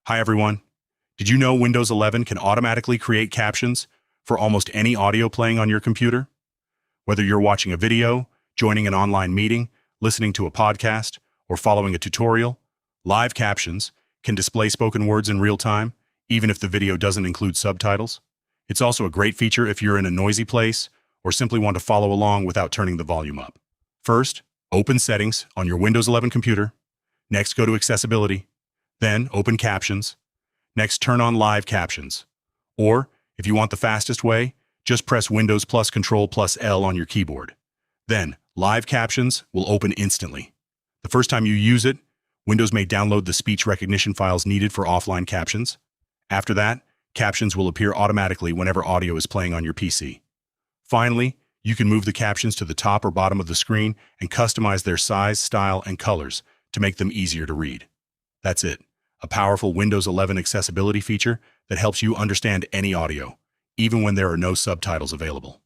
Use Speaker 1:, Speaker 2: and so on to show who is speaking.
Speaker 1: Hi everyone. Did you know Windows 11 can automatically create captions for almost any audio playing on your computer? Whether you're watching a video, joining an online meeting, listening to a podcast, or following a tutorial, live captions can display spoken words in real time, even if the video doesn't include subtitles. It's also a great feature if you're in a noisy place or simply want to follow along without turning the volume up. First, open Settings on your Windows 11 computer. Next, go to Accessibility. Then, open Captions. Next, turn on Live Captions. Or, if you want the fastest way, just press Windows plus Control plus L on your keyboard. Then, Live Captions will open instantly. The first time you use it, Windows may download the speech recognition files needed for offline captions. After that, captions will appear automatically whenever audio is playing on your PC. Finally, you can move the captions to the top or bottom of the screen and customize their size, style, and colors to make them easier to read. That's it, a powerful Windows 11 accessibility feature that helps you understand any audio, even when there are no subtitles available.